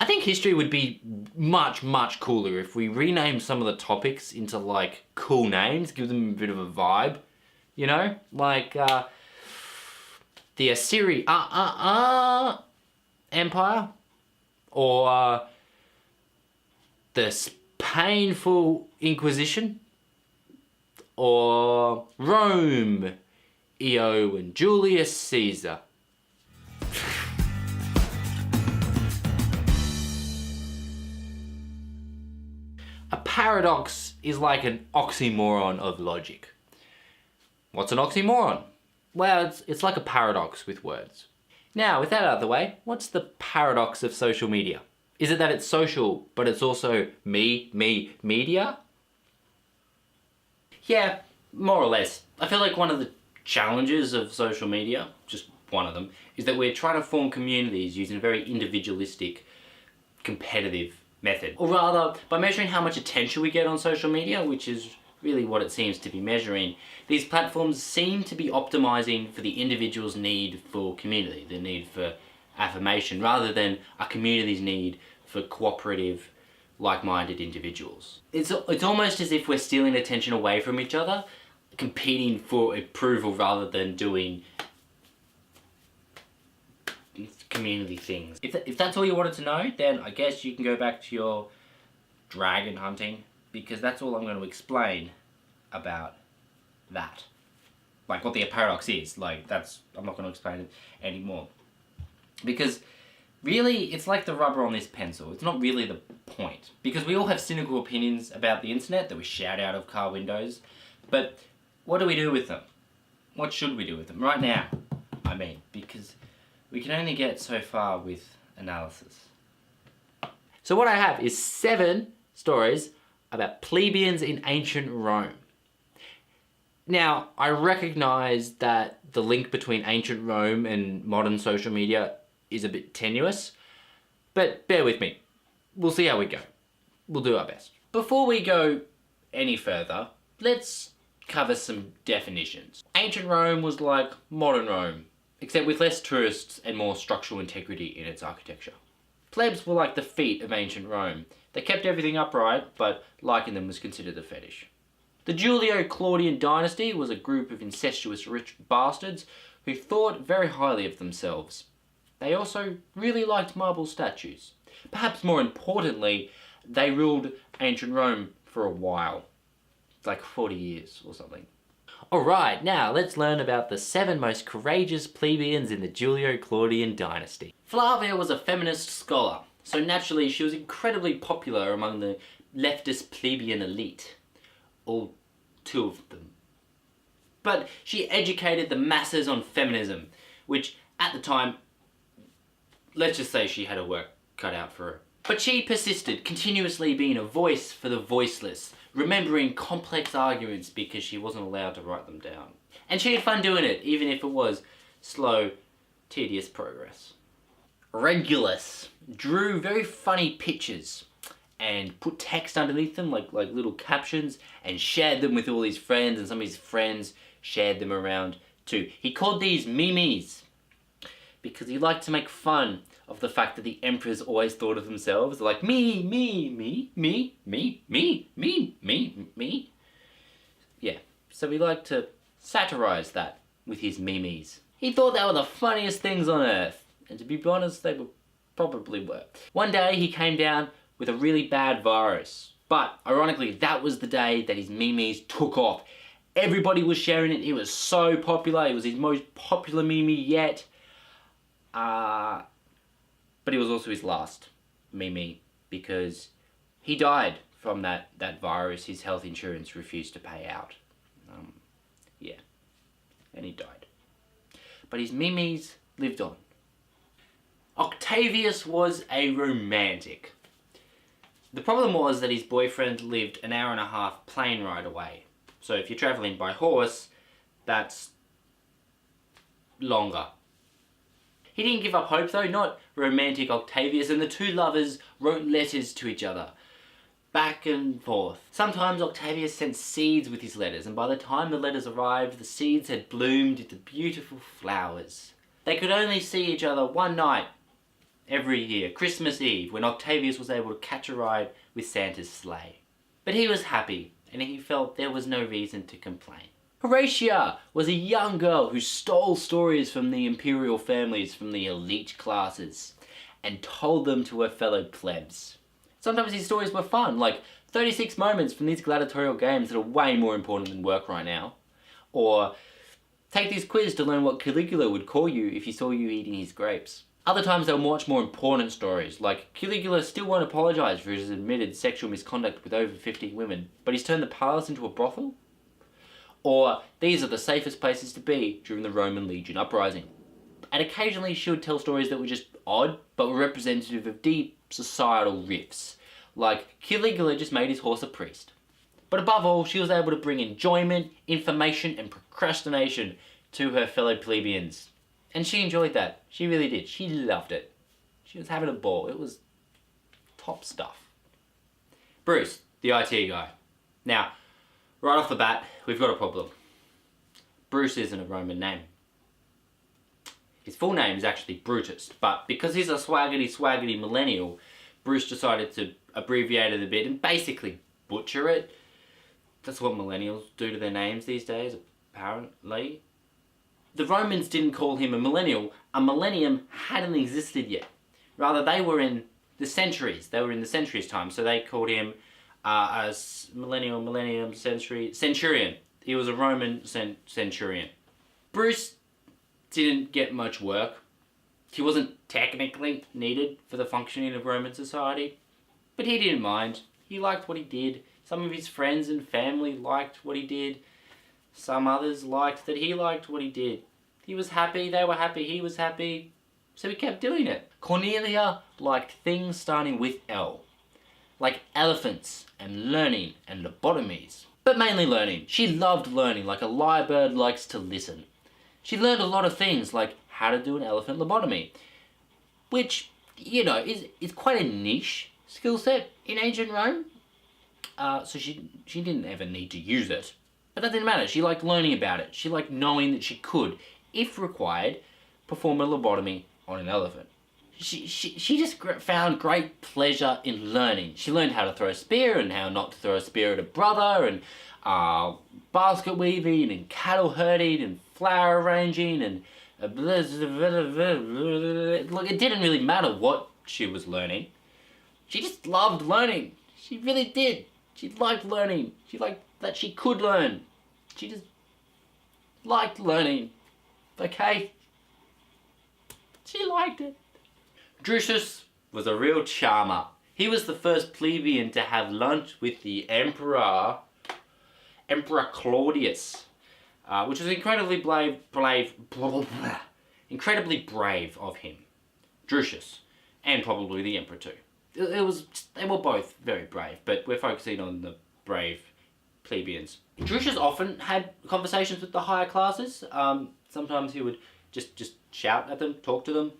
I think history would be much, much cooler if we rename some of the topics into like cool names, give them a bit of a vibe, you know? Like the Assyrian Empire, or the Painful Inquisition, or Rome, Io and Julius Caesar. A paradox is like an oxymoron of logic. What's an oxymoron? Well, it's like a paradox with words. Now, with that out of the way, what's the paradox of social media? Is it that it's social, but it's also media? Yeah, more or less. I feel like one of the challenges of social media, just one of them, is that we're trying to form communities using a very individualistic, competitive method. Or rather, by measuring how much attention we get on social media, which is really what it seems to be measuring, these platforms seem to be optimizing for the individual's need for community, the need for affirmation, rather than a community's need for cooperative, like-minded individuals. It's almost as if we're stealing attention away from each other, competing for approval rather than doing community things. If that's all you wanted to know, then I guess you can go back to your dragon hunting, because that's all I'm going to explain about that. Like what the paradox is, like I'm not going to explain it anymore. Because really, it's like the rubber on this pencil. It's not really the point. Because we all have cynical opinions about the internet that we shout out of car windows. But what do we do with them? What should we do with them right now? I mean, because we can only get so far with analysis. So what I have is 7 stories about plebeians in ancient Rome. Now, I recognize that the link between ancient Rome and modern social media is a bit tenuous, but bear with me. We'll see how we go. We'll do our best. Before we go any further, let's cover some definitions. Ancient Rome was like modern Rome, except with less tourists and more structural integrity in its architecture. Plebs were like the feet of ancient Rome. They kept everything upright, but liking them was considered a fetish. The julio-claudian dynasty was a group of incestuous rich bastards who thought very highly of themselves. They also really liked marble statues. Perhaps more importantly, they ruled ancient Rome for a while. Like 40 years or something. Alright, now let's learn about the 7 most courageous plebeians in the Julio-Claudian dynasty. Flavia was a feminist scholar, so naturally she was incredibly popular among the leftist plebeian elite. All 2 of them. But she educated the masses on feminism, which at the time, let's just say she had her work cut out for her. But she persisted, continuously being a voice for the voiceless, remembering complex arguments because she wasn't allowed to write them down. And she had fun doing it, even if it was slow, tedious progress. Regulus drew very funny pictures and put text underneath them, like little captions, and shared them with all his friends, and some of his friends shared them around too. He called these memes because he liked to make fun of the fact that the emperors always thought of themselves like me. Yeah, so he liked to satirize that with his memes. He thought they were the funniest things on earth, and to be honest, they probably were. One day he came down with a really bad virus, but ironically that was the day that his memes took off. Everybody was sharing it, it was so popular, it was his most popular meme yet. But it was also his last meme because he died from that virus. His health insurance refused to pay out. Yeah, and he died. But his memes lived on. Octavius was a romantic. The problem was that his boyfriend lived an hour and a half plane ride away. So if you're travelling by horse, that's longer. He didn't give up hope though, not romantic Octavius, and the 2 lovers wrote letters to each other, back and forth. Sometimes Octavius sent seeds with his letters, and by the time the letters arrived, the seeds had bloomed into beautiful flowers. They could only see each other one night every year, Christmas Eve, when Octavius was able to catch a ride with Santa's sleigh. But he was happy, and he felt there was no reason to complain. Horatia was a young girl who stole stories from the imperial families from the elite classes and told them to her fellow plebs. Sometimes these stories were fun, like 36 moments from these gladiatorial games that are way more important than work right now. Or take this quiz to learn what Caligula would call you if he saw you eating his grapes. Other times they were much more important stories, like Caligula still won't apologise for his admitted sexual misconduct with over 50 women, but he's turned the palace into a brothel. Or these are the safest places to be during the Roman legion uprising. And occasionally she would tell stories that were just odd, but were representative of deep societal rifts, like Caligula just made his horse a priest. But above all, she was able to bring enjoyment, information, and procrastination to her fellow plebeians. And she enjoyed that. She really did. She loved it. She was having a ball. It was top stuff. Bruce, the IT guy. Now, right off the bat, we've got a problem. Bruce isn't a Roman name. His full name is actually Brutus, but because he's a swaggity millennial, Bruce decided to abbreviate it a bit and basically butcher it. That's what millennials do to their names these days, apparently. The Romans didn't call him a millennial. A millennium hadn't existed yet. Rather, they were in the centuries. They were in the centuries time, so they called him a centurion. He was a Roman centurion. Bruce didn't get much work. He wasn't technically needed for the functioning of Roman society, but he didn't mind. He liked what he did. Some of his friends and family liked what he did. Some others liked that he liked what he did. He was happy, they were happy, he was happy, so he kept doing it. Cornelia liked things starting with L, like elephants and learning and lobotomies. But mainly learning. She loved learning like a lyrebird likes to listen. She learned a lot of things like how to do an elephant lobotomy, which, you know, is quite a niche skill set in ancient Rome. So she didn't ever need to use it. But that didn't matter. She liked learning about it. She liked knowing that she could, if required, perform a lobotomy on an elephant. She just found great pleasure in learning. She learned how to throw a spear and how not to throw a spear at a brother, and basket weaving and cattle herding and flower arranging and look, it didn't really matter what she was learning. She just loved learning. She really did. She liked learning. She liked that she could learn. She just liked learning. Okay? She liked it. Drusus was a real charmer. He was the first plebeian to have lunch with the Emperor Claudius, which was incredibly brave of him. Drusus, and probably the Emperor too. They were both very brave, but we're focusing on the brave plebeians. Drusus often had conversations with the higher classes. Sometimes he would just shout at them, talk to them,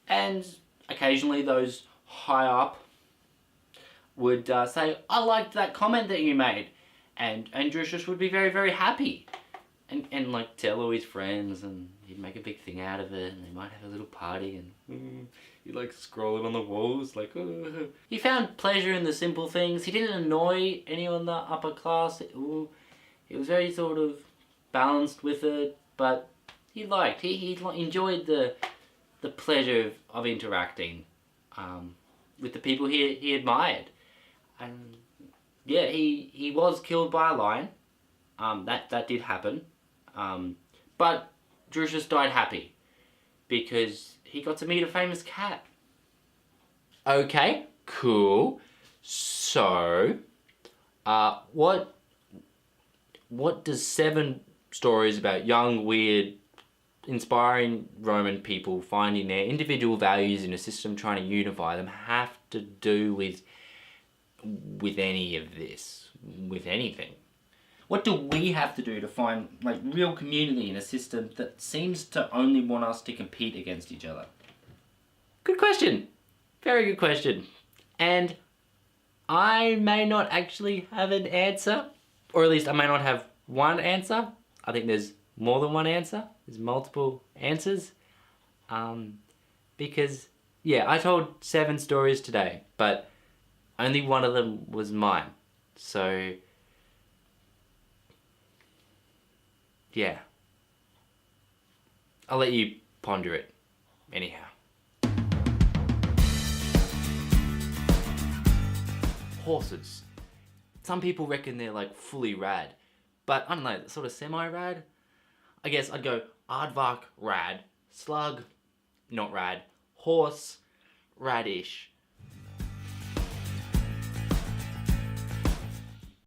and occasionally those high up would say, "I liked that comment that you made," and Drusus would be very, very happy, and like tell all his friends, and he'd make a big thing out of it, and they might have a little party, and he'd like scroll it on the walls, like. He found pleasure in the simple things. He didn't annoy anyone in the upper class. He was very sort of balanced with it, but he enjoyed the pleasure of interacting with the people he admired. And yeah, he was killed by a lion. That did happen. But Drusus died happy because he got to meet a famous cat. Okay, cool. So, what does 7 stories about young, weird, inspiring Roman people finding their individual values in a system trying to unify them have to do with any of this, with anything? What do we have to do to find like real community in a system that seems to only want us to compete against each other? Good question. Very good question. And I may not actually have an answer, or at least I may not have one answer. I think there's more than one answer. There's multiple answers. Because Yeah, I told 7 stories today, but only one of them was mine. So, yeah. I'll let you ponder it anyhow. Horses. Some people reckon they're like fully rad, but I don't know, sort of semi-rad. I guess I'd go aardvark, rad, slug, not rad, horse, radish,